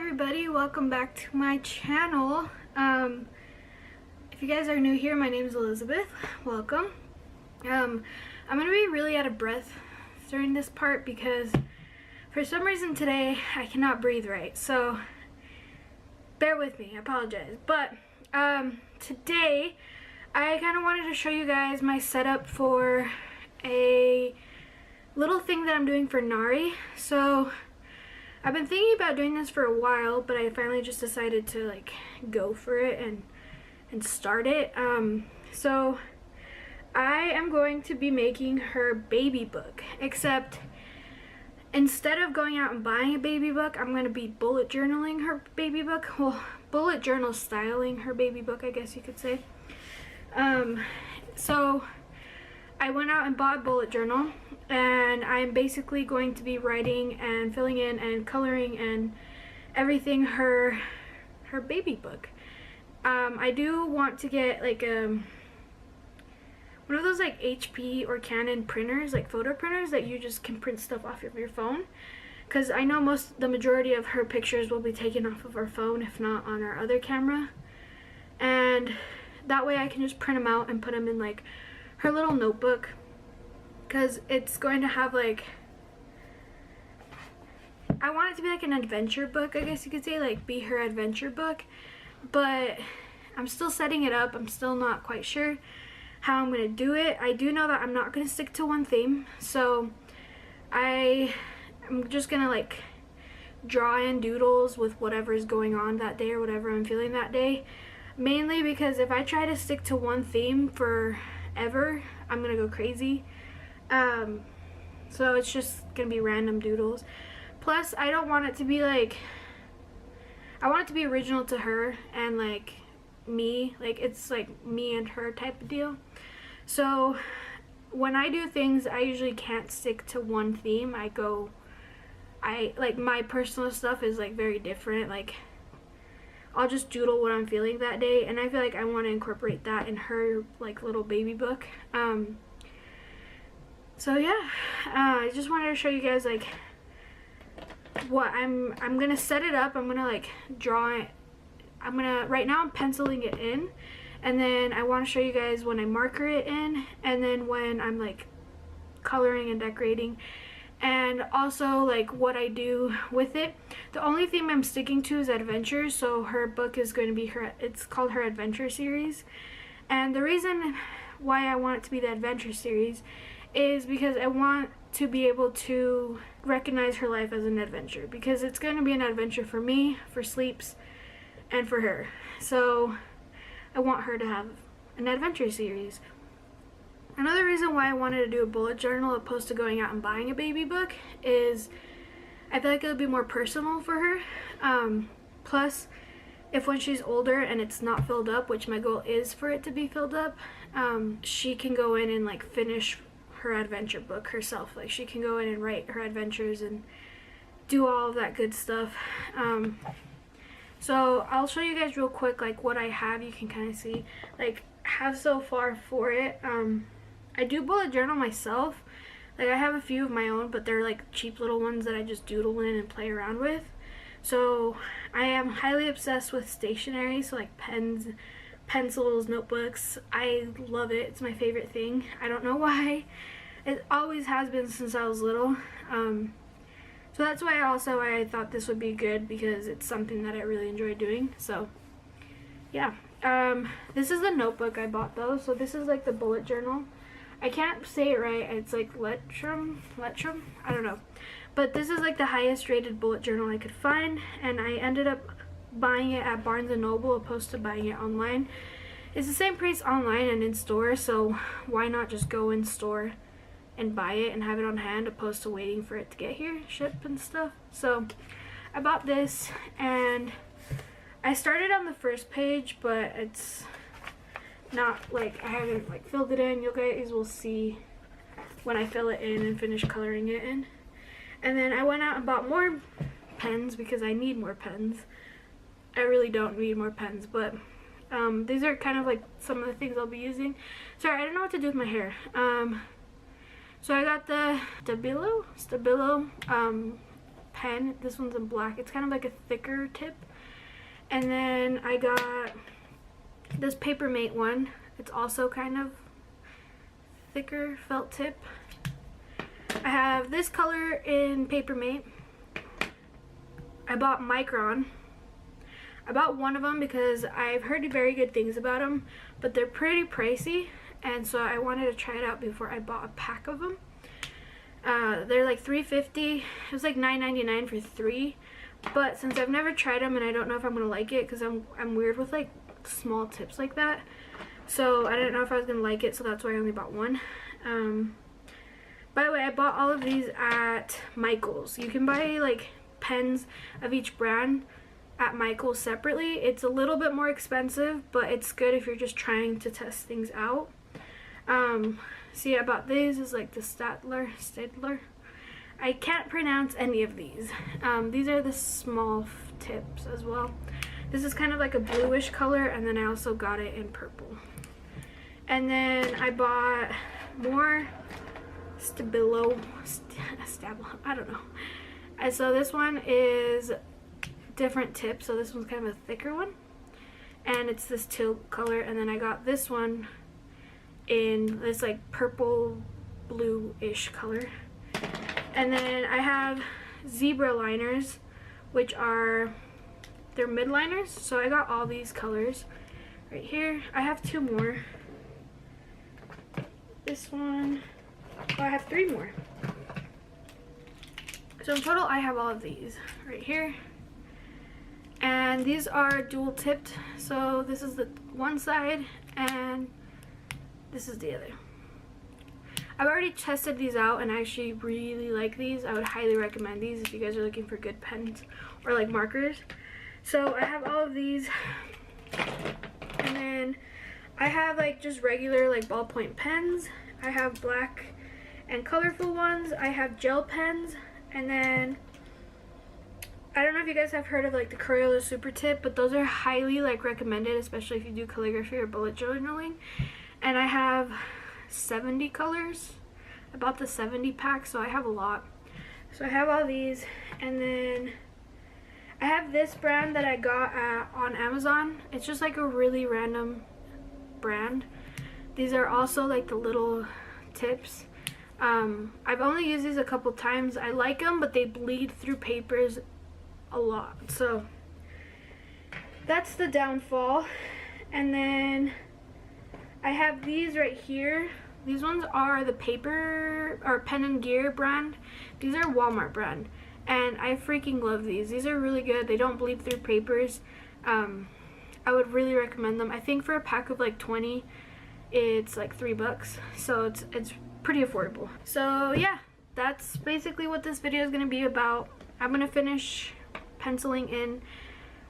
everybody, welcome back to my channel. If you guys are new here, my name is Elizabeth. Welcome. I'm gonna be really out of breath during this part because for some reason today I cannot breathe right, so bear with me, I apologize. But today I kind of wanted to show you guys my setup for a little thing that I'm doing for Nari. So I've been thinking about doing this for a while, but I finally just decided to like go for it and start it. So I am going to be making her baby book, except instead of going out and buying a baby book, I'm going to be bullet journaling her baby book. Well, bullet journal styling her baby book, I guess you could say. So I went out and bought a bullet journal, and I'm basically going to be writing and filling in and coloring and everything her baby book. I do want to get like one of those like HP or Canon printers, like photo printers that you just can print stuff off of your phone, because I know the majority of her pictures will be taken off of our phone, if not on our other camera, and that way I can just print them out and put them in like her little notebook, because it's going to have like, I want it to be like an adventure book, I guess you could say, like be her adventure book, but I'm still setting it up. I'm still not quite sure how I'm going to do it. I do know that I'm not going to stick to one theme, so I'm just going to like draw in doodles with whatever is going on that day or whatever I'm feeling that day, mainly because if I try to stick to one theme forever, I'm gonna go crazy. So it's just gonna be random doodles. Plus, I don't want it to be like, I want it to be original to her and like me, like it's like me and her type of deal. So when I do things, I usually can't stick to one theme. Like my personal stuff is like very different. Like I'll just doodle what I'm feeling that day, and I feel like I want to incorporate that in her like little baby book. So yeah, I just wanted to show you guys like what I'm gonna set it up. I'm gonna like draw it. Right now I'm penciling it in, and then I want to show you guys when I marker it in, and then when I'm like coloring and decorating, and also like what I do with it. The only theme I'm sticking to is adventure, so her book is going to be it's called her adventure series. And the reason why I want it to be the adventure series is because I want to be able to recognize her life as an adventure, because it's going to be an adventure for me, for Sleeps, and for her. So I want her to have an adventure series. Another reason why I wanted to do a bullet journal opposed to going out and buying a baby book is I feel like it would be more personal for her. Plus, if when she's older and it's not filled up, which my goal is for it to be filled up, she can go in and like finish her adventure book herself. Like she can go in and write her adventures and do all of that good stuff. So I'll show you guys real quick like what I have. You can kind of see like have so far for it. I do bullet journal myself. Like I have a few of my own, but they're like cheap little ones that I just doodle in and play around with. So I am highly obsessed with stationery, so like pens, pencils, notebooks. I love it. It's my favorite thing. I don't know why. It always has been since I was little. So that's why I thought this would be good, because it's something that I really enjoy doing. So yeah. This is the notebook I bought though. So this is like the bullet journal. I can't say it right. It's like Letrum, I don't know. But this is like the highest rated bullet journal I could find, and I ended up buying it at Barnes & Noble opposed to buying it online. It's the same price online and in store, so why not just go in store and buy it and have it on hand opposed to waiting for it to get here, ship and stuff. So I bought this, and I started on the first page, but it's not like I haven't like filled it in. You guys will see when I fill it in and finish coloring it in. And then I went out and bought more pens because I need more pens. I really don't need more pens, but these are kind of like some of the things I'll be using. Sorry, I don't know what to do with my hair. So I got the Stabilo pen. This one's in black. It's kind of like a thicker tip. And then I got this Papermate one. It's also kind of thicker felt tip. I have this color in Papermate. I bought Micron. I bought one of them because I've heard very good things about them, but they're pretty pricey, and so I wanted to try it out before I bought a pack of them. They're like $3.50. It was like $9.99 for 3, but since I've never tried them and I don't know if I'm gonna like it because I'm weird with like small tips like that, so I didn't know if I was gonna like it, so that's why I only bought one. By the way, I bought all of these at Michael's. You can buy like pens of each brand at Michael's separately. It's a little bit more expensive, but it's good if you're just trying to test things out. See, I bought these. Is like the Staedtler. I can't pronounce any of these. These are the small tips as well. This is kind of like a bluish color, and then I also got it in purple. And then I bought more Stabilo, I don't know. And so this one is different tip, so this one's kind of a thicker one, and it's this teal color. And then I got this one in this like purple blue-ish color. And then I have zebra liners, which are they're mid liners, so I got all these colors right here. I have 2 more. This one, oh, I have 3 more. So in total I have all of these right here. And these are dual tipped, so this is the one side and this is the other. I've already tested these out and I actually really like these. I would highly recommend these if you guys are looking for good pens or like markers. So I have all of these, and then I have like just regular like ballpoint pens. I have black and colorful ones. I have gel pens, and then I don't know if you guys have heard of like the Crayola Super Tip, but those are highly like recommended, especially if you do calligraphy or bullet journaling. And I have 70 colors. I bought the 70 pack, so I have a lot. So I have all these, and then I have this brand that I got on Amazon. It's just like a really random brand. These are also like the little tips. I've only used these a couple times. I like them, but they bleed through papers a lot, so that's the downfall. And then I have these right here. These ones are the Paper or Pen and Gear brand. These are Walmart brand, and I freaking love these. These are really good. They don't bleed through papers. I would really recommend them. I think for a pack of like 20 it's like $3, so it's pretty affordable. So yeah, that's basically what this video is going to be about. I'm going to finish penciling in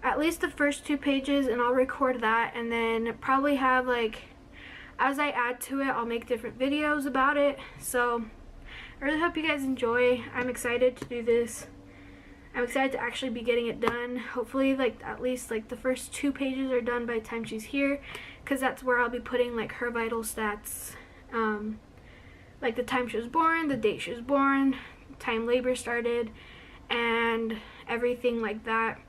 at least the first 2 pages, and I'll record that, and then probably have like, as I add to it, I'll make different videos about it. So I really hope you guys enjoy. I'm excited to do this. I'm excited to actually be getting it done. Hopefully like at least like the first 2 pages are done by the time she's here, because that's where I'll be putting like her vital stats, like the time she was born, the date she was born, time labor started, and everything like that,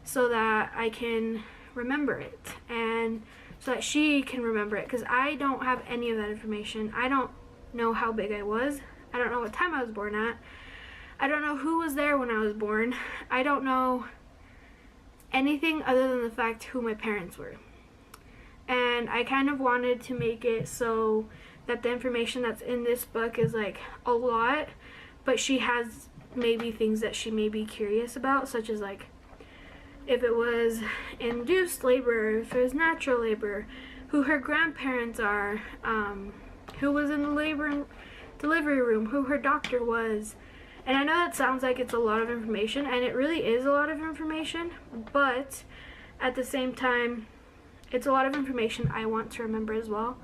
so that I can remember it, and so that she can remember it, because I don't have any of that information. I don't know how big I was. I don't know what time I was born at. I don't know who was there when I was born. I don't know anything other than the fact who my parents were. And I kind of wanted to make it so that the information that's in this book is like a lot, but she has maybe things that she may be curious about, such as like if it was induced labor, if it was natural labor, who her grandparents are, who was in the labor and delivery room, who her doctor was. And I know that sounds like it's a lot of information, and it really is a lot of information, but at the same time, it's a lot of information I want to remember as well.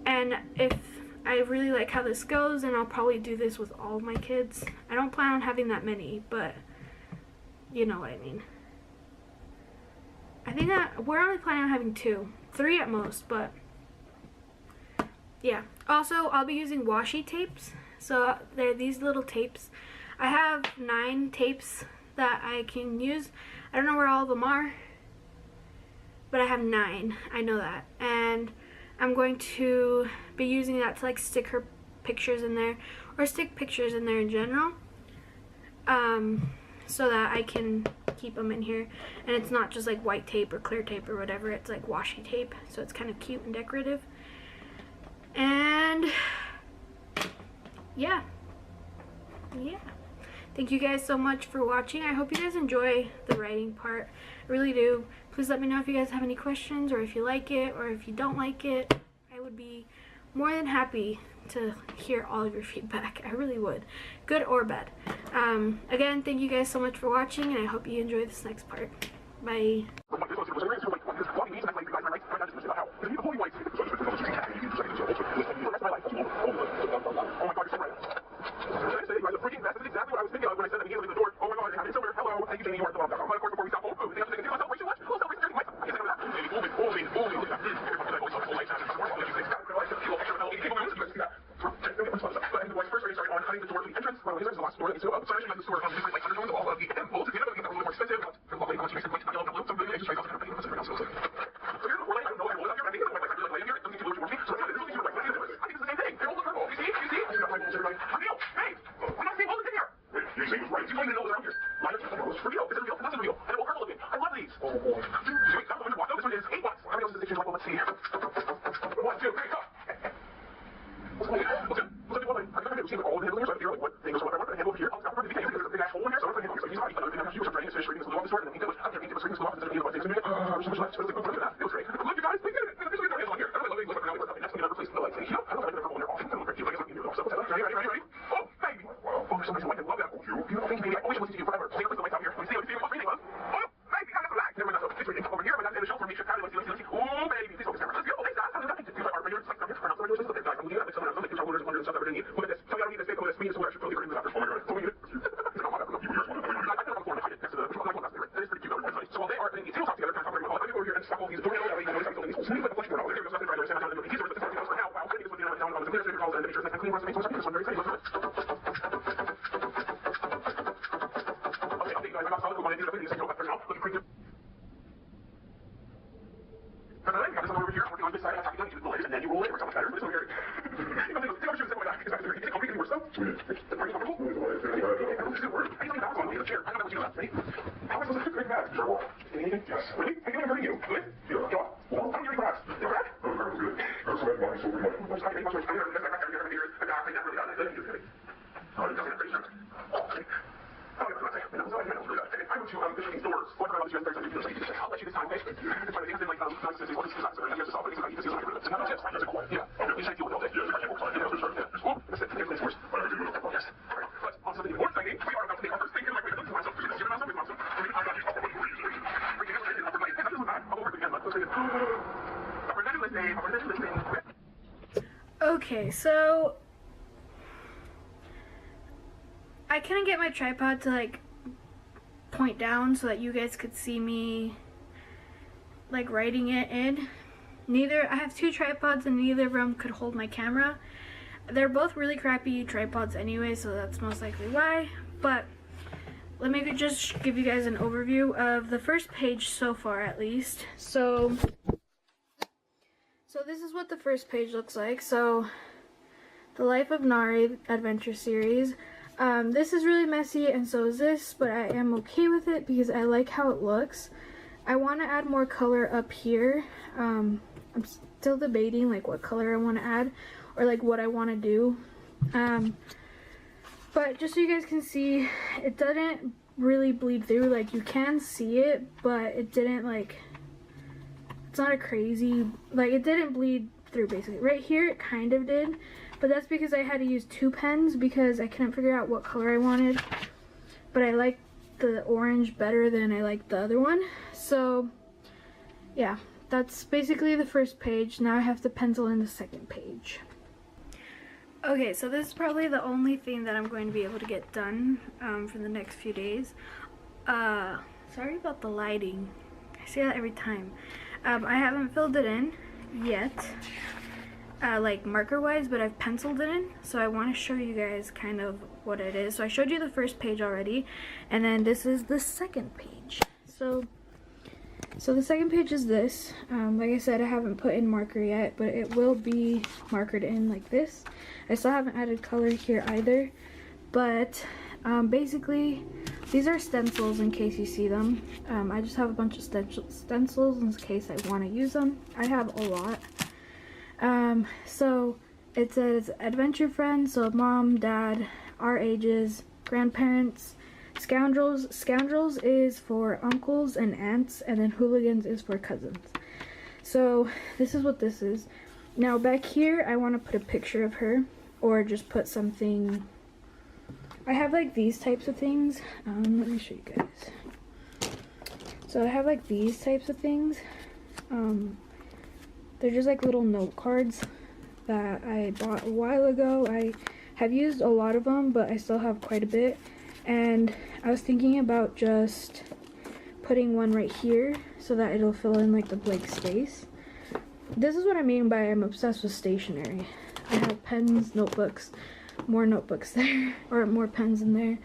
And if I really like how this goes, and I'll probably do this with all of my kids. I don't plan on having that many, but you know what I mean. I think that we're only planning on having 2, 3 at most, but yeah. Also, I'll be using washi tapes. So they're these little tapes. I have 9 tapes that I can use. I don't know where all of them are, but I have 9. I know that. And I'm going to be using that to like stick her pictures in there, or stick pictures in there in general, so that I can keep them in here. And it's not just like white tape or clear tape or whatever, it's like washi tape, so it's kind of cute and decorative. And yeah, thank you guys so much for watching. I hope you guys enjoy the writing part. I really do. Please let me know if you guys have any questions, or if you like it, or if you don't like it. I would be more than happy to hear all of your feedback. I really would, good or bad. Again, thank you guys so much for watching, and I hope you enjoy this next part. Bye. Okay, so I couldn't get my tripod to like point down so that you guys could see me like writing it in. I have 2 tripods and neither of them could hold my camera. They're both really crappy tripods anyway, so that's most likely why. But let me just give you guys an overview of the first page so far, at least. So this is what the first page looks like. So the Life of Nari adventure series. This is really messy, and so is this, but I am okay with it because I like how it looks. I want to add more color up here. I'm still debating like what color I want to add, or like what I want to do. But just so you guys can see, it didn't really bleed through. Like, you can see it, but it didn't like, it's not a crazy, like, it didn't bleed through basically. Right here it kind of did, but that's because I had to use 2 pens because I couldn't figure out what color I wanted. But I like the orange better than I like the other one. So yeah, that's basically the first page. Now I have to pencil in the second page. Okay, so this is probably the only thing that I'm going to be able to get done for the next few days. Sorry about the lighting. I say that every time. I haven't filled it in yet. like marker wise, but I've penciled it in, so I want to show you guys kind of what it is. So I showed you the first page already, and then this is the second page. So the second page is this. Like I said, I haven't put in marker yet, but it will be markered in like this. I still haven't added color here either, but basically these are stencils in case you see them. I just have a bunch of stencils in case I want to use them. I have a lot. So it says adventure friends, so mom, dad, our ages, grandparents. Scoundrels. Scoundrels is for uncles and aunts, and then hooligans is for cousins. So this is what this is. Now back here I want to put a picture of her, or just put something. I have like these types of things. Let me show you guys. So I have like these types of things. They're just like little note cards that I bought a while ago. I have used a lot of them, but I still have quite a bit. And I was thinking about just putting one right here so that it'll fill in like the blank space. This is what I mean by I'm obsessed with stationery. I have pens, notebooks, more notebooks there, or more pens in there.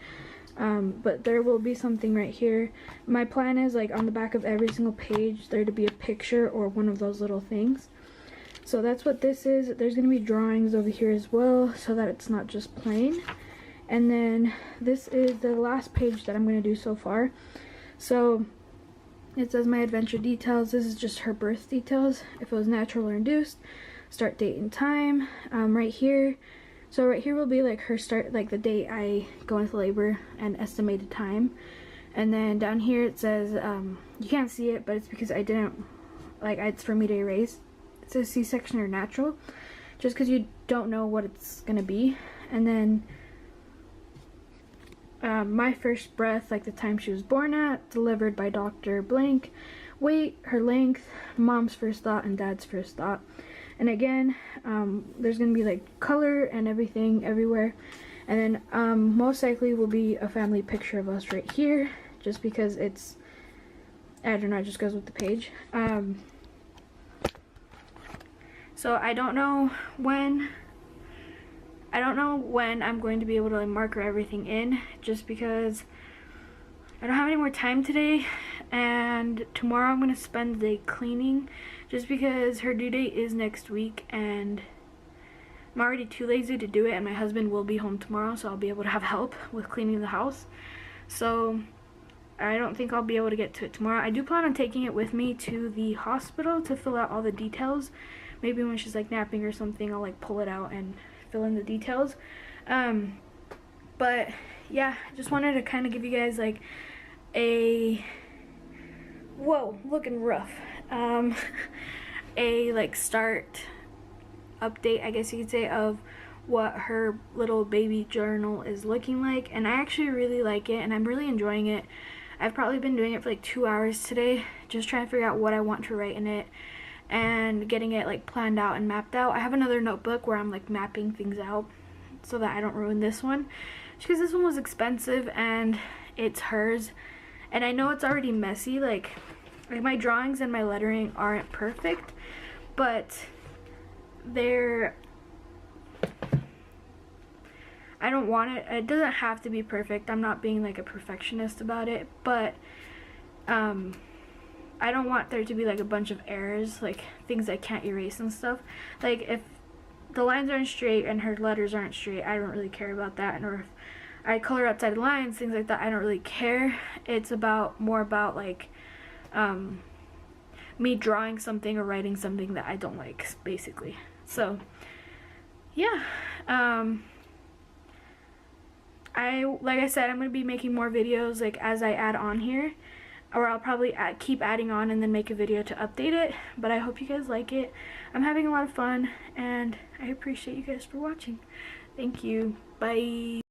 But there will be something right here. My plan is like on the back of every single page there to be a picture or one of those little things. So that's what this is. There's going to be drawings over here as well so that it's not just plain. And then this is the last page that I'm going to do so far. So it says my adventure details. This is just her birth details. If it was natural or induced, start date and time. Right here. So right here will be like her start, like the date I go into labor and estimated time. And then down here it says, you can't see it, but it's because I didn't, like it's for me to erase. It says C-section or natural, just because you don't know what it's going to be. And then my first breath, like the time she was born at, delivered by Dr. Blank, weight, her length, mom's first thought, and dad's first thought. And again, there's going to be like color and everything everywhere. And then most likely will be a family picture of us right here, just because it's, I don't know, it just goes with the page. So I don't know when I'm going to be able to like marker everything in, just because I don't have any more time today, and tomorrow I'm going to spend the day cleaning, just because her due date is next week and I'm already too lazy to do it, and my husband will be home tomorrow, so I'll be able to have help with cleaning the house. So I don't think I'll be able to get to it tomorrow. I do plan on taking it with me to the hospital to fill out all the details. Maybe when she's like napping or something, I'll like pull it out and fill in the details. But yeah, I just wanted to kind of give you guys like a, whoa, looking rough, a like start update, I guess you could say, of what her little baby journal is looking like. And I actually really like it, and I'm really enjoying it. I've probably been doing it for like 2 hours today, just trying to figure out what I want to write in it and getting it like planned out and mapped out. I have another notebook where I'm like mapping things out so that I don't ruin this one, because this one was expensive and it's hers, and I know it's already messy. Like my drawings and my lettering aren't perfect, but they're, I don't want it, it doesn't have to be perfect. I'm not being like a perfectionist about it, but I don't want there to be like a bunch of errors, like things I can't erase and stuff. Like if the lines aren't straight and her letters aren't straight, I don't really care about that. Or if I color outside the lines, things like that, I don't really care. It's about more about like me drawing something or writing something that I don't like, basically. So yeah, like I said, I'm gonna be making more videos like as I add on here, or I'll probably keep adding on and then make a video to update it. But I hope you guys like it. I'm having a lot of fun, and I appreciate you guys for watching. Thank you. Bye.